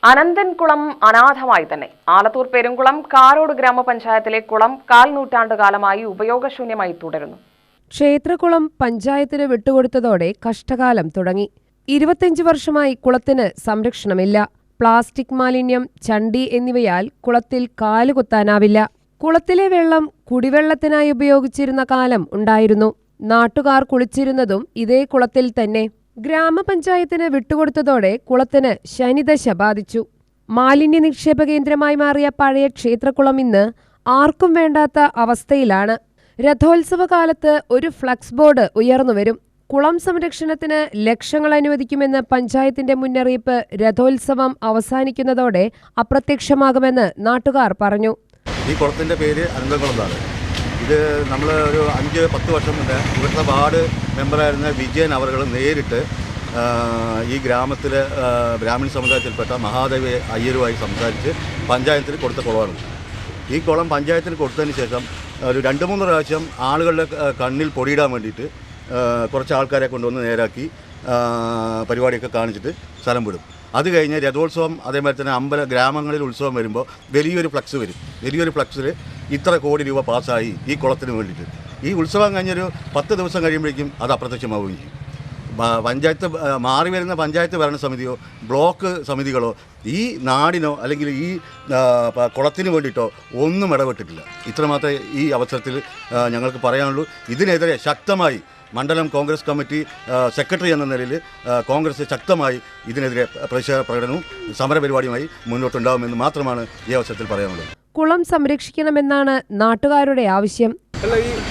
അനന്തൻകുളം അനാഥമായി തന്നെ. ആലത്തൂർ പെരുംകുളം കാരോട് ഗ്രാമപഞ്ചായത്തിലെ കുളം 1/4 നൂറ്റാണ്ടുകാലമായി ഉപയോഗശൂന്യമായി തുടരുന്നു. ക്ഷേത്രകുളം പഞ്ചായത്തിന് വിട്ടുകൊടുത്തതോടെ കഷ്ടകാലം തുടങ്ങി. 25 വർഷമായി കുളത്തിന് സംരക്ഷണമില്ല. പ്ലാസ്റ്റിക് മാലിന്യം, ചണ്ടി എന്നിവയാൽ കുളത്തിൽ കാലുകുത്താനാവില്ല. കുളത്തിലെ വെള്ളം കുടിവെള്ളത്തിനായി ഉപയോഗിച്ചിരുന്ന കാലം ഉണ്ടായിരുന്നു. നാട്ടുകാർ കുളിച്ചിരുന്നതും ഇതേ കുളത്തിൽ തന്നെ. ഗ്രാമപഞ്ചായത്തിന് വിട്ടുകൊടുത്തതോടെ കുളത്തിന് ശനിദശ ബാധിച്ചു. മാലിന്യ നിക്ഷേപ കേന്ദ്രമായി മാറിയ പഴയ ക്ഷേത്രക്കുളം ഇന്ന് ആർക്കും വേണ്ടാത്ത അവസ്ഥയിലാണ്. രഥോത്സവ കാലത്ത് ഒരു ഫ്ലക്സ് ബോർഡ് ഉയർന്നുവരും. കുളം സംരക്ഷണത്തിന് ലക്ഷങ്ങൾ അനുവദിക്കുമെന്ന് പഞ്ചായത്തിന്റെ മുന്നറിയിപ്പ് രഥോത്സവം അവസാനിക്കുന്നതോടെ അപ്രത്യക്ഷമാകുമെന്ന് നാട്ടുകാർ പറഞ്ഞു. ഈ കുളത്തിൻ്റെ പേര് അനന്തകുളം. ഇത് നമ്മൾ ഒരു 5-10 വർഷം മുന്നേ ഇവിടുത്തെ വാർഡ് മെമ്പറായിരുന്ന വിജയൻ അവർ നേരിട്ട് ഈ ഗ്രാമത്തിലെ ബ്രാഹ്മണ സമുദായത്തിൽപ്പെട്ട മഹാദേവ അയ്യരുമായി സംസാരിച്ച് പഞ്ചായത്തിന് കൊടുത്ത കുളമാണ്. ഈ കുളം പഞ്ചായത്തിന് കൊടുത്തതിന് ശേഷം ഒരു 2-3 പ്രാവശ്യം ആളുകളുടെ കണ്ണിൽ പൊടിയിടാൻ വേണ്ടിയിട്ട് കുറച്ച് ആൾക്കാരെ കൊണ്ടുവന്ന് നേരാക്കി പരിപാടിയൊക്കെ കാണിച്ചിട്ട് സ്ഥലം വിടും. അത് കഴിഞ്ഞ് രഥോത്സവം, അതേമാതിരി തന്നെ ഗ്രാമങ്ങളിൽ ഉത്സവം വരുമ്പോൾ വലിയൊരു ഫ്ലക്സ് വരും. വലിയൊരു ഫ്ലക്സിൽ ഇത്ര കോടി രൂപ പാസ്സായി ഈ കുളത്തിന് വേണ്ടിയിട്ട്. ഈ ഉത്സവം കഴിഞ്ഞൊരു 10 ദിവസം കഴിയുമ്പോഴേക്കും അത് അപ്രത്യക്ഷമാവുകയും ചെയ്യും. പഞ്ചായത്ത് മാറി വരുന്ന പഞ്ചായത്ത് ഭരണസമിതിയോ ബ്ലോക്ക് സമിതികളോ ഈ നാടിനോ അല്ലെങ്കിൽ ഈ കുളത്തിന് വേണ്ടിയിട്ടോ ഒന്നും ഇടപെട്ടിട്ടില്ല. ഇത്രമാത്രമേ ഈ അവസരത്തിൽ ഞങ്ങൾക്ക് പറയാനുള്ളൂ. ഇതിനെതിരെ ശക്തമായി മണ്ഡലം കോൺഗ്രസ് കമ്മിറ്റി സെക്രട്ടറി എന്ന നിലയിൽ കോൺഗ്രസ് ശക്തമായി ഇതിനെതിരെ പ്രതിഷേധ പ്രകടനവും സമരപരിപാടിയുമായി മുന്നോട്ടുണ്ടാകുമെന്ന് മാത്രമാണ് ഈ അവസരത്തിൽ പറയാനുള്ളത്. കുളം സംരക്ഷിക്കണമെന്നാണ് നാട്ടുകാരുടെ ആവശ്യം.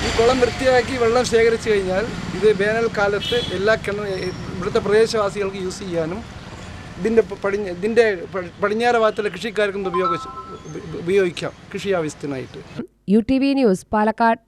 ഈ കുളം വൃത്തിയാക്കി വെള്ളം ശേഖരിച്ചു കഴിഞ്ഞാൽ ഇത് വേനൽക്കാലത്ത് എല്ലാ ഇവിടുത്തെ പ്രദേശവാസികൾക്ക് യൂസ് ചെയ്യാനും ഇതിൻ്റെ പടിഞ്ഞാറ് ഭാഗത്തുള്ള കൃഷിക്കാർക്കും ഉപയോഗിക്കാം കൃഷി ആവശ്യത്തിനായിട്ട്. UTV news, Palakkad.